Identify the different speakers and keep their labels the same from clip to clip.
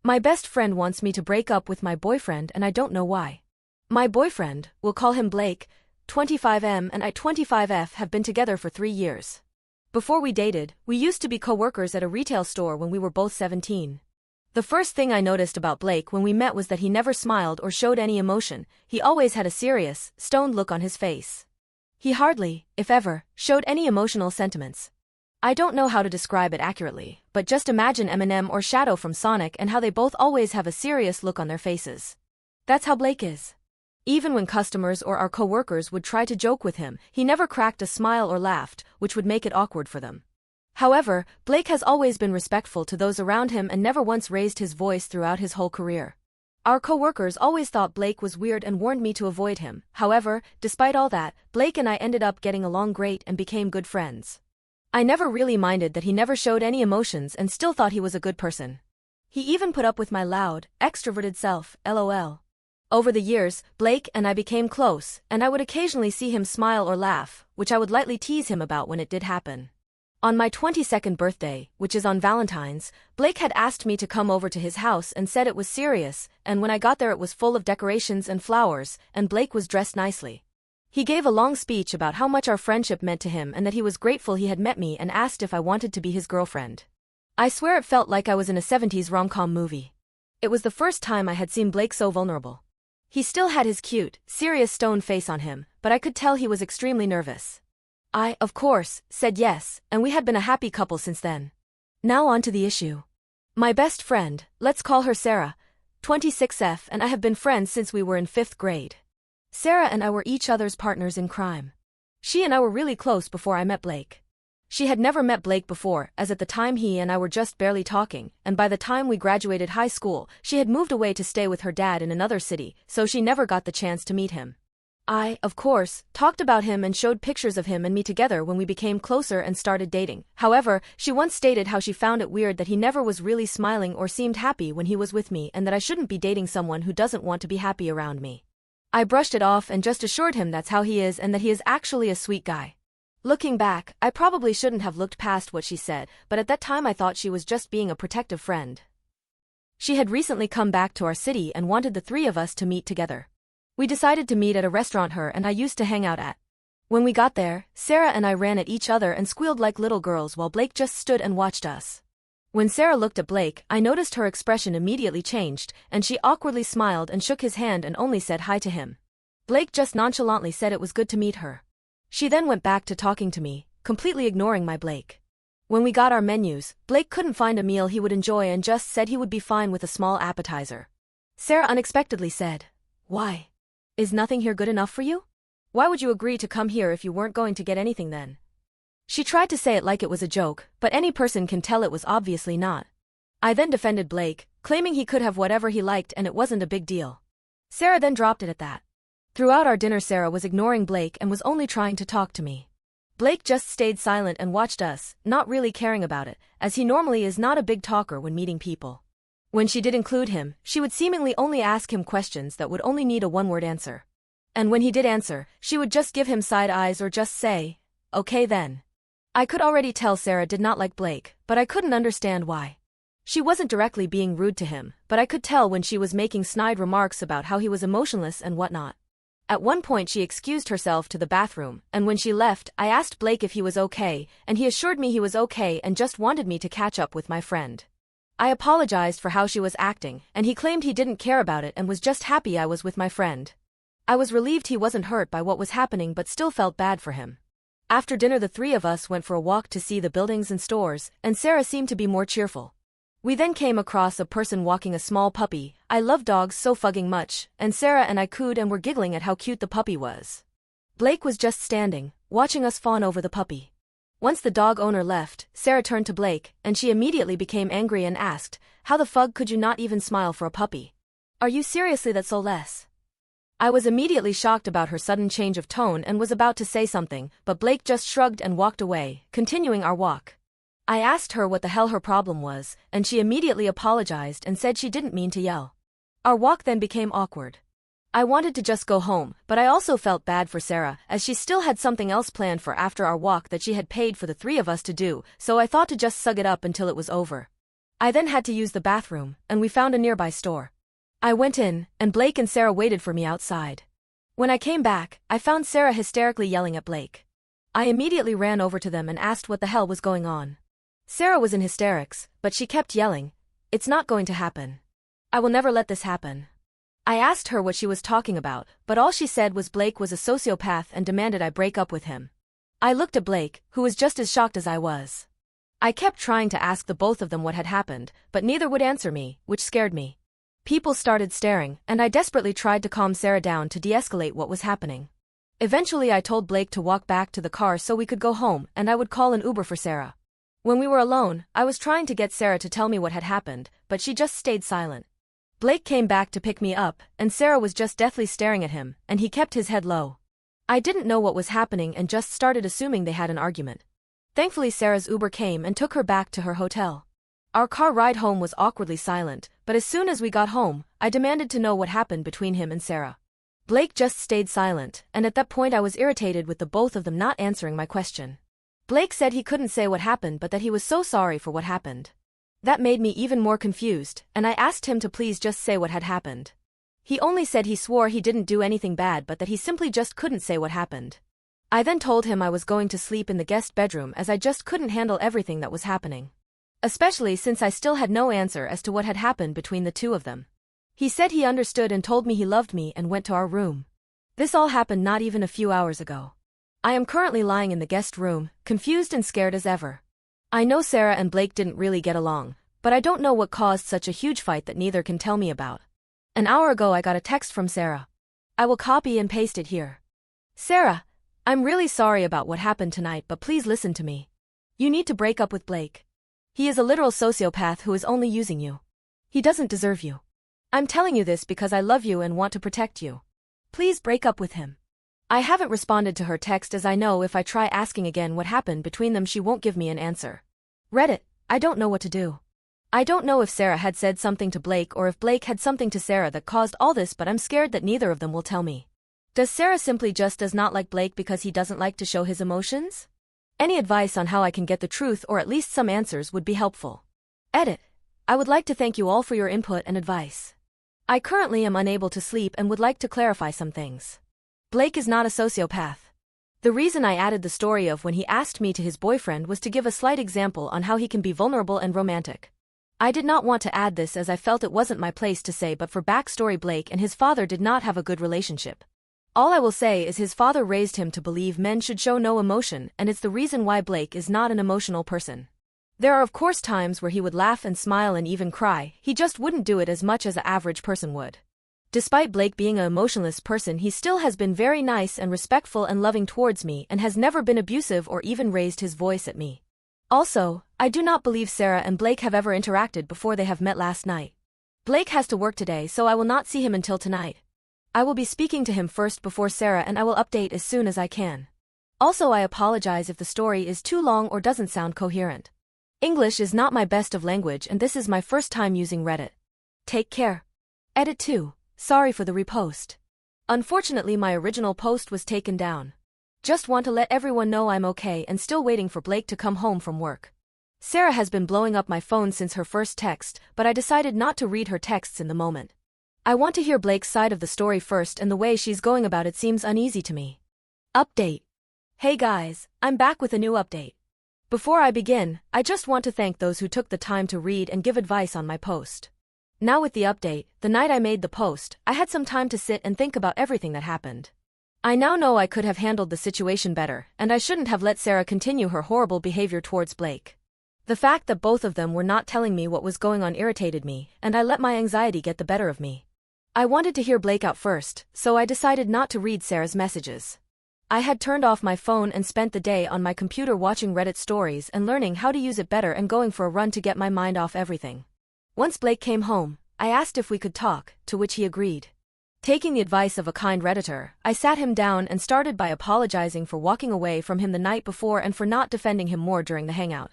Speaker 1: My best friend wants me to break up with my boyfriend and I don't know why. My boyfriend, we'll call him Blake, 25M and I 25F have been together for 3 years. Before we dated, we used to be co-workers at a retail store when we were both 17. The first thing I noticed about Blake when we met was that he never smiled or showed any emotion. He always had a serious, stoned look on his face. He hardly, if ever, showed any emotional sentiments. I don't know how to describe it accurately, but just imagine Eminem or Shadow from Sonic and how they both always have a serious look on their faces. That's how Blake is. Even when customers or our co-workers would try to joke with him, he never cracked a smile or laughed, which would make it awkward for them. However, Blake has always been respectful to those around him and never once raised his voice throughout his whole career. Our co-workers always thought Blake was weird and warned me to avoid him. However, despite all that, Blake and I ended up getting along great and became good friends. I never really minded that he never showed any emotions and still thought he was a good person. He even put up with my loud, extroverted self, lol. Over the years, Blake and I became close, and I would occasionally see him smile or laugh, which I would lightly tease him about when it did happen. On my 22nd birthday, which is on Valentine's, Blake had asked me to come over to his house and said it was serious, and when I got there it was full of decorations and flowers, and Blake was dressed nicely. He gave a long speech about how much our friendship meant to him and that he was grateful he had met me and asked if I wanted to be his girlfriend. I swear it felt like I was in a 70s rom-com movie. It was the first time I had seen Blake so vulnerable. He still had his cute, serious stone face on him, but I could tell he was extremely nervous. I, of course, said yes, and we had been a happy couple since then. Now on to the issue. My best friend, let's call her Sarah, 26F, and I have been friends since we were in 5th grade. Sarah and I were each other's partners in crime. She and I were really close before I met Blake. She had never met Blake before, as at the time he and I were just barely talking, and by the time we graduated high school, she had moved away to stay with her dad in another city, so she never got the chance to meet him. I, of course, talked about him and showed pictures of him and me together when we became closer and started dating. However, she once stated how she found it weird that he never was really smiling or seemed happy when he was with me and that I shouldn't be dating someone who doesn't want to be happy around me. I brushed it off and just assured him that's how he is and that he is actually a sweet guy. Looking back, I probably shouldn't have looked past what she said, but at that time I thought she was just being a protective friend. She had recently come back to our city and wanted the 3 of us to meet together. We decided to meet at a restaurant her and I used to hang out at. When we got there, Sarah and I ran at each other and squealed like little girls while Blake just stood and watched us. When Sarah looked at Blake, I noticed her expression immediately changed, and she awkwardly smiled and shook his hand and only said hi to him. Blake just nonchalantly said it was good to meet her. She then went back to talking to me, completely ignoring my Blake. When we got our menus, Blake couldn't find a meal he would enjoy and just said he would be fine with a small appetizer. Sarah unexpectedly said, "Why? Is nothing here good enough for you? Why would you agree to come here if you weren't going to get anything then?" She tried to say it like it was a joke, but any person can tell it was obviously not. I then defended Blake, claiming he could have whatever he liked and it wasn't a big deal. Sarah then dropped it at that. Throughout our dinner Sarah was ignoring Blake and was only trying to talk to me. Blake just stayed silent and watched us, not really caring about it, as he normally is not a big talker when meeting people. When she did include him, she would seemingly only ask him questions that would only need a one-word answer. And when he did answer, she would just give him side eyes or just say, "Okay then." I could already tell Sarah did not like Blake, but I couldn't understand why. She wasn't directly being rude to him, but I could tell when she was making snide remarks about how he was emotionless and whatnot. At one point she excused herself to the bathroom, and when she left, I asked Blake if he was okay, and he assured me he was okay and just wanted me to catch up with my friend. I apologized for how she was acting, and he claimed he didn't care about it and was just happy I was with my friend. I was relieved he wasn't hurt by what was happening but still felt bad for him. After dinner the 3 of us went for a walk to see the buildings and stores, and Sarah seemed to be more cheerful. We then came across a person walking a small puppy. I love dogs so fucking much, and Sarah and I cooed and were giggling at how cute the puppy was. Blake was just standing, watching us fawn over the puppy. Once the dog owner left, Sarah turned to Blake, and she immediately became angry and asked, "How the fuck could you not even smile for a puppy? Are you seriously that soulless?" I was immediately shocked about her sudden change of tone and was about to say something, but Blake just shrugged and walked away, continuing our walk. I asked her what the hell her problem was, and she immediately apologized and said she didn't mean to yell. Our walk then became awkward. I wanted to just go home, but I also felt bad for Sarah, as she still had something else planned for after our walk that she had paid for the 3 of us to do, so I thought to just suck it up until it was over. I then had to use the bathroom, and we found a nearby store. I went in, and Blake and Sarah waited for me outside. When I came back, I found Sarah hysterically yelling at Blake. I immediately ran over to them and asked what the hell was going on. Sarah was in hysterics, but she kept yelling, "It's not going to happen. I will never let this happen." I asked her what she was talking about, but all she said was Blake was a sociopath and demanded I break up with him. I looked at Blake, who was just as shocked as I was. I kept trying to ask the both of them what had happened, but neither would answer me, which scared me. People started staring, and I desperately tried to calm Sarah down to de-escalate what was happening. Eventually I told Blake to walk back to the car so we could go home and I would call an Uber for Sarah. When we were alone, I was trying to get Sarah to tell me what had happened, but she just stayed silent. Blake came back to pick me up, and Sarah was just deathly staring at him, and he kept his head low. I didn't know what was happening and just started assuming they had an argument. Thankfully Sarah's Uber came and took her back to her hotel. Our car ride home was awkwardly silent, but as soon as we got home, I demanded to know what happened between him and Sarah. Blake just stayed silent, and at that point I was irritated with the both of them not answering my question. Blake said he couldn't say what happened but that he was so sorry for what happened. That made me even more confused, and I asked him to please just say what had happened. He only said he swore he didn't do anything bad but that he simply just couldn't say what happened. I then told him I was going to sleep in the guest bedroom as I just couldn't handle everything that was happening. Especially since I still had no answer as to what had happened between the two of them. He said he understood and told me he loved me and went to our room. This all happened not even a few hours ago. I am currently lying in the guest room, confused and scared as ever. I know Sarah and Blake didn't really get along, but I don't know what caused such a huge fight that neither can tell me about. An hour ago I got a text from Sarah. I will copy and paste it here. Sarah, I'm really sorry about what happened tonight, but please listen to me. You need to break up with Blake. He is a literal sociopath who is only using you. He doesn't deserve you. I'm telling you this because I love you and want to protect you. Please break up with him. I haven't responded to her text as I know if I try asking again what happened between them she won't give me an answer. Reddit, I don't know what to do. I don't know if Sarah had said something to Blake or if Blake had something to Sarah that caused all this, but I'm scared that neither of them will tell me. Does Sarah simply just does not like Blake because he doesn't like to show his emotions? Any advice on how I can get the truth or at least some answers would be helpful. Edit. I would like to thank you all for your input and advice. I currently am unable to sleep and would like to clarify some things. Blake is not a sociopath. The reason I added the story of when he asked me to his boyfriend was to give a slight example on how he can be vulnerable and romantic. I did not want to add this as I felt it wasn't my place to say, but for backstory, Blake and his father did not have a good relationship. All I will say is his father raised him to believe men should show no emotion, and it's the reason why Blake is not an emotional person. There are of course times where he would laugh and smile and even cry, he just wouldn't do it as much as an average person would. Despite Blake being an emotionless person, he still has been very nice and respectful and loving towards me and has never been abusive or even raised his voice at me. Also, I do not believe Sarah and Blake have ever interacted before they have met last night. Blake has to work today, so I will not see him until tonight. I will be speaking to him first before Sarah and I will update as soon as I can. Also, I apologize if the story is too long or doesn't sound coherent. English is not my best of language and this is my first time using Reddit. Take care. Edit 2. Sorry for the repost. Unfortunately my original post was taken down. Just want to let everyone know I'm okay and still waiting for Blake to come home from work. Sarah has been blowing up my phone since her first text, but I decided not to read her texts in the moment. I want to hear Blake's side of the story first, and the way she's going about it seems uneasy to me. Update. Hey guys, I'm back with a new update. Before I begin, I just want to thank those who took the time to read and give advice on my post. Now with the update, the night I made the post, I had some time to sit and think about everything that happened. I now know I could have handled the situation better, and I shouldn't have let Sarah continue her horrible behavior towards Blake. The fact that both of them were not telling me what was going on irritated me, and I let my anxiety get the better of me. I wanted to hear Blake out first, so I decided not to read Sarah's messages. I had turned off my phone and spent the day on my computer watching Reddit stories and learning how to use it better and going for a run to get my mind off everything. Once Blake came home, I asked if we could talk, to which he agreed. Taking the advice of a kind Redditor, I sat him down and started by apologizing for walking away from him the night before and for not defending him more during the hangout.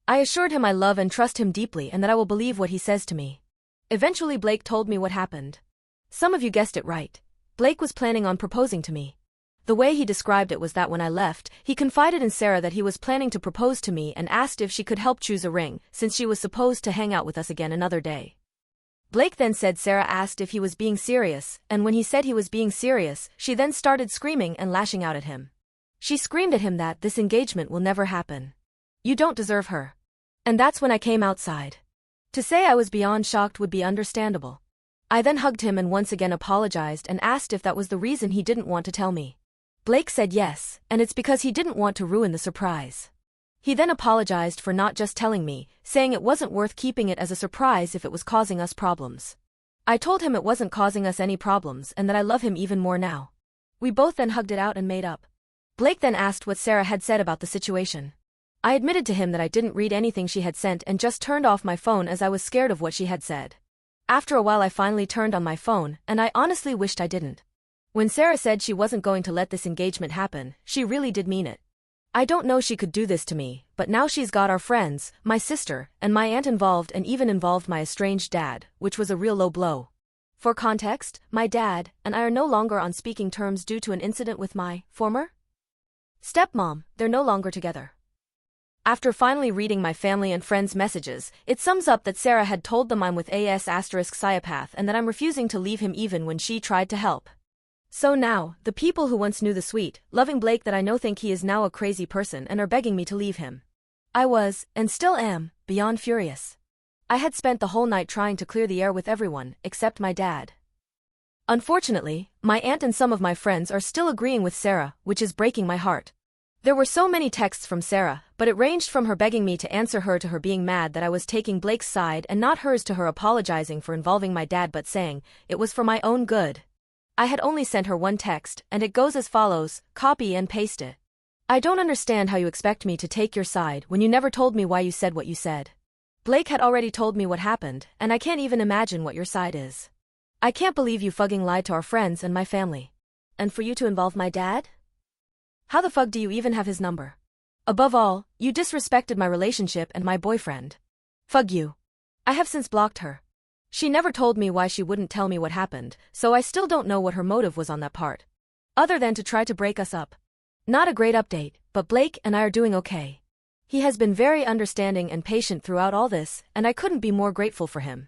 Speaker 1: I assured him I love and trust him deeply and that I will believe what he says to me. Eventually Blake told me what happened. Some of you guessed it right. Blake was planning on proposing to me. The way he described it was that when I left, he confided in Sarah that he was planning to propose to me and asked if she could help choose a ring, since she was supposed to hang out with us again another day. Blake then said Sarah asked if he was being serious, and when he said he was being serious, she then started screaming and lashing out at him. She screamed at him that this engagement will never happen. You don't deserve her. And that's when I came outside. To say I was beyond shocked would be understandable. I then hugged him and once again apologized and asked if that was the reason he didn't want to tell me. Blake said yes, and it's because he didn't want to ruin the surprise. He then apologized for not just telling me, saying it wasn't worth keeping it as a surprise if it was causing us problems. I told him it wasn't causing us any problems and that I love him even more now. We both then hugged it out and made up. Blake then asked what Sarah had said about the situation. I admitted to him that I didn't read anything she had sent and just turned off my phone as I was scared of what she had said. After a while I finally turned on my phone, and I honestly wished I didn't. When Sarah said she wasn't going to let this engagement happen, she really did mean it. I don't know she could do this to me, but now she's got our friends, my sister, and my aunt involved and even involved my estranged dad, which was a real low blow. For context, my dad and I are no longer on speaking terms due to an incident with my former stepmom. They're no longer together. After finally reading my family and friends' messages, it sums up that Sarah had told them I'm with psychopath and that I'm refusing to leave him even when she tried to help. So now, the people who once knew the sweet, loving Blake that I know think he is now a crazy person and are begging me to leave him. I was, and still am, beyond furious. I had spent the whole night trying to clear the air with everyone, except my dad. Unfortunately, my aunt and some of my friends are still agreeing with Sarah, which is breaking my heart. There were so many texts from Sarah, but it ranged from her begging me to answer her to her being mad that I was taking Blake's side and not hers to her apologizing for involving my dad but saying it was for my own good. I had only sent her one text, and it goes as follows, copy and paste it. I don't understand how you expect me to take your side when you never told me why you said what you said. Blake had already told me what happened, and I can't even imagine what your side is. I can't believe you fucking lied to our friends and my family. And for you to involve my dad? How the fuck do you even have his number? Above all, you disrespected my relationship and my boyfriend. Fuck you. I have since blocked her. She never told me why she wouldn't tell me what happened, so I still don't know what her motive was on that part. Other than to try to break us up. Not a great update, but Blake and I are doing okay. He has been very understanding and patient throughout all this, and I couldn't be more grateful for him.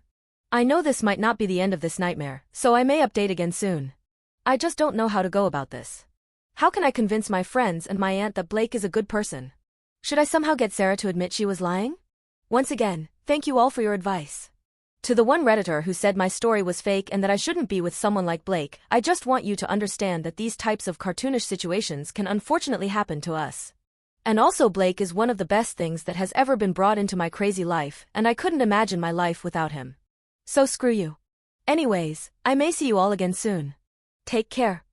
Speaker 1: I know this might not be the end of this nightmare, so I may update again soon. I just don't know how to go about this. How can I convince my friends and my aunt that Blake is a good person? Should I somehow get Sarah to admit she was lying? Once again, thank you all for your advice. To the one Redditor who said my story was fake and that I shouldn't be with someone like Blake, I just want you to understand that these types of cartoonish situations can unfortunately happen to us. And also Blake is one of the best things that has ever been brought into my crazy life, and I couldn't imagine my life without him. So screw you. Anyways, I may see you all again soon. Take care.